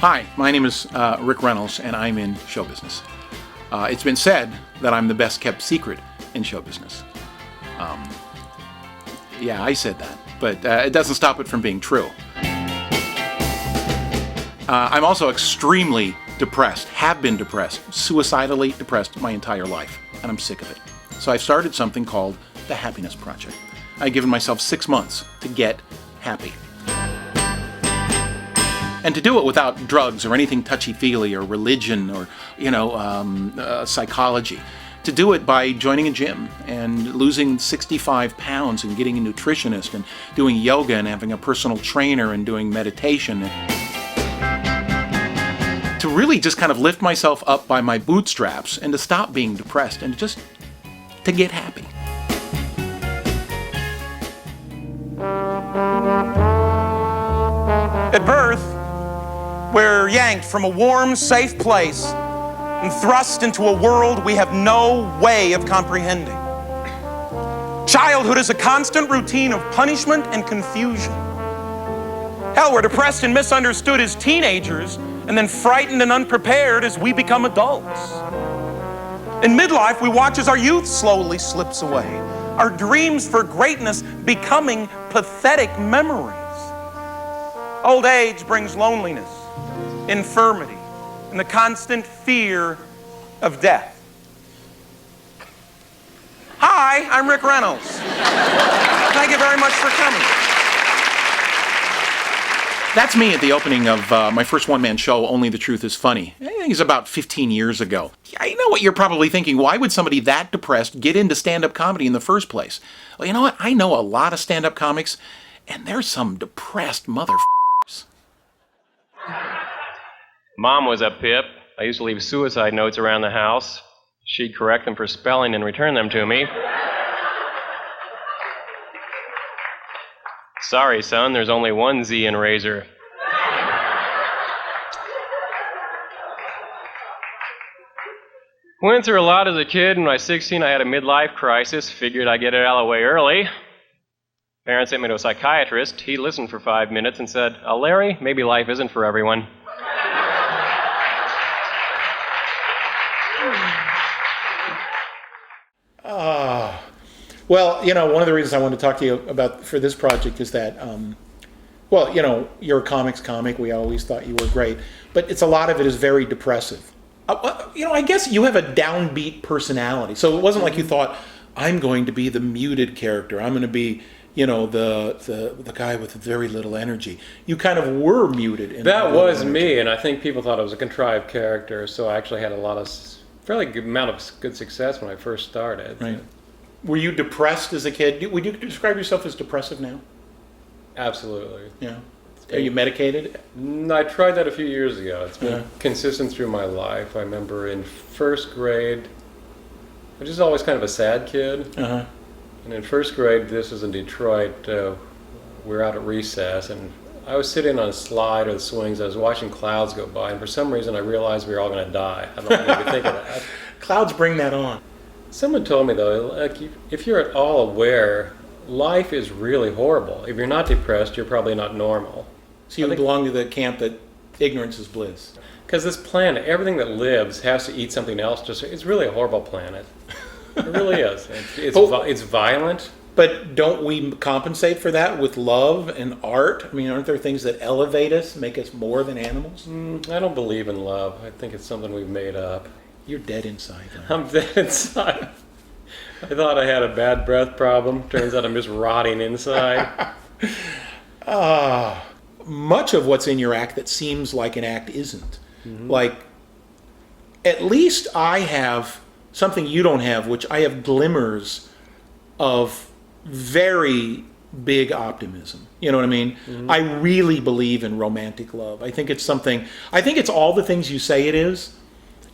Hi, my name is Rick Reynolds, and I'm in show business. It's been said that I'm the best kept secret in show business. Yeah, I said that, but it doesn't stop it from being true. I'm also extremely depressed, have been depressed, suicidally depressed my entire life, and I'm sick of it. So I've started something called the Happiness Project. I've given myself 6 months to get happy. And to do it without drugs or anything touchy-feely or religion or, psychology. To do it by joining a gym and losing 65 pounds and getting a nutritionist and doing yoga and having a personal trainer and doing meditation. To really just kind of lift myself up by my bootstraps and to stop being depressed and just to get happy. At birth, we're yanked from a warm, safe place and thrust into a world we have no way of comprehending. Childhood is a constant routine of punishment and confusion. Hell, we're depressed and misunderstood as teenagers, and then frightened and unprepared as we become adults. In midlife, we watch as our youth slowly slips away, our dreams for greatness becoming pathetic memories. Old age brings loneliness, infirmity, and the constant fear of death. Hi, I'm Rick Reynolds. Thank you very much for coming. That's me at the opening of my first one-man show, Only the Truth is Funny. I think it's about 15 years ago. I know what you're probably thinking. Why would somebody that depressed get into stand-up comedy in the first place? Well, you know what? I know a lot of stand-up comics, and there's some depressed motherfuckers. Mom was a pip. I used to leave suicide notes around the house. She'd correct them for spelling and return them to me. Sorry, son, there's only one Z in Razor. Went through a lot as a kid. When I was 16, I had a midlife crisis. Figured I'd get it out of the way early. Parents sent me to a psychiatrist. He listened for 5 minutes and said, Larry, maybe life isn't for everyone. Well, one of the reasons I wanted to talk to you about for this project is that, you're a comics comic. We always thought you were great, but a lot of it is very depressive. I guess you have a downbeat personality, so it wasn't like you thought, I'm going to be the muted character. I'm going to be, the guy with very little energy. You kind of were muted. That was me, and I think people thought it was a contrived character, so I actually had a lot of fairly good amount of good success when I first started. Right. Were you depressed as a kid? Would you describe yourself as depressive now? Absolutely. Yeah. Are you medicated? I tried that a few years ago. It's been consistent through my life. I remember in first grade, I was just always kind of a sad kid. Uh-huh. And in first grade, this was in Detroit, we were out at recess, and I was sitting on a slide or the swings. I was watching clouds go by, and for some reason I realized we were all going to die. I don't know if you think of that. Clouds bring that on. Someone told me, though, like, if you're at all aware, life is really horrible. If you're not depressed, you're probably not normal. So you belong to the camp that ignorance is bliss. Because this planet, everything that lives has to eat something else. It's really a horrible planet. It really is. It's violent. But don't we compensate for that with love and art? I mean, aren't there things that elevate us, make us more than animals? I don't believe in love. I think it's something we've made up. You're dead inside. I'm dead inside. I thought I had a bad breath problem. Turns out I'm just rotting inside. Much of what's in your act that seems like an act isn't. Mm-hmm. Like, at least I have something you don't have, which I have glimmers of very big optimism. You know what I mean? Mm-hmm. I really believe in romantic love. I think it's all the things you say it is.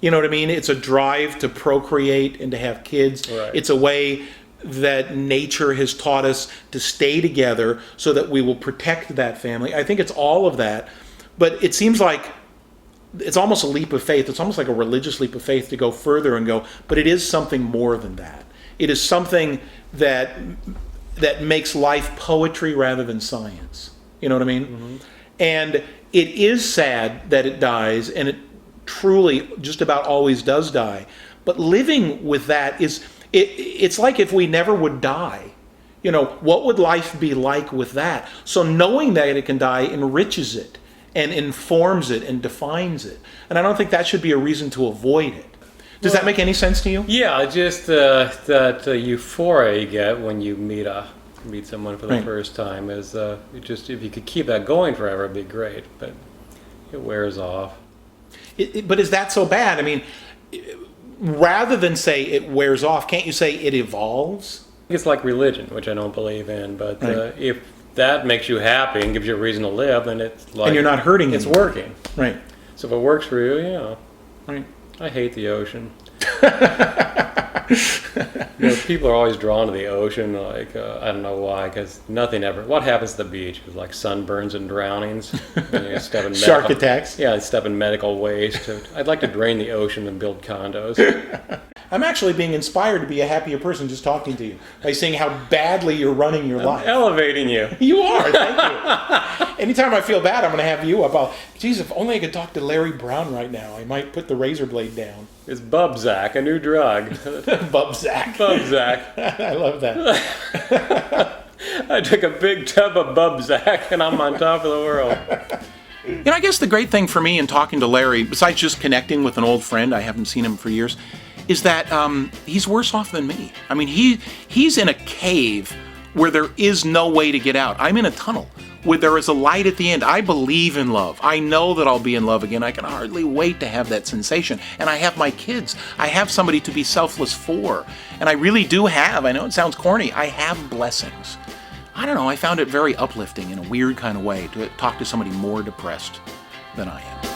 You know what I mean? It's a drive to procreate and to have kids. Right. It's a way that nature has taught us to stay together so that we will protect that family. I think it's all of that. But it seems like it's almost a leap of faith. It's almost like a religious leap of faith to go further and go, but it is something more than that. It is something that makes life poetry rather than science. You know what I mean? Mm-hmm. And it is sad that it dies, and it truly just about always does die. But living with that it's like if we never would die. What would life be like with that? So knowing that it can die enriches it and informs it and defines it. And I don't think that should be a reason to avoid it. Does that make any sense to you? Yeah, just that euphoria you get when you meet someone for the Right. first time is just, if you could keep that going forever, it'd be great. But it wears off. But is that so bad? I mean, rather than say it wears off, can't you say it evolves? It's like religion, which I don't believe in. But Right. if that makes you happy and gives you a reason to live, then it's like, And you're not hurting It's anyone. working. Right. So if it works for you, yeah. Right. I hate the ocean. People are always drawn to the ocean. Like I don't know why, because nothing ever. What happens at the beach is like sunburns and drownings. And you step in Shark medical- attacks. Yeah, step in medical waste. I'd like to drain the ocean and build condos. I'm actually being inspired to be a happier person just talking to you by seeing how badly you're running your life. Elevating you. You are, thank you. Anytime I feel bad, I'm going to have you up. Geez, if only I could talk to Larry Brown right now, I might put the razor blade down. It's Bubzac, a new drug. Bubzac. Bubzac. I love that. I took a big tub of Bubzac and I'm on top of the world. I guess the great thing for me in talking to Larry, besides just connecting with an old friend, I haven't seen him for years, is that he's worse off than me. I mean, he's in a cave where there is no way to get out. I'm in a tunnel where there is a light at the end. I believe in love. I know that I'll be in love again. I can hardly wait to have that sensation. And I have my kids. I have somebody to be selfless for. And I really do have, I know it sounds corny, I have blessings. I don't know, I found it very uplifting in a weird kind of way to talk to somebody more depressed than I am.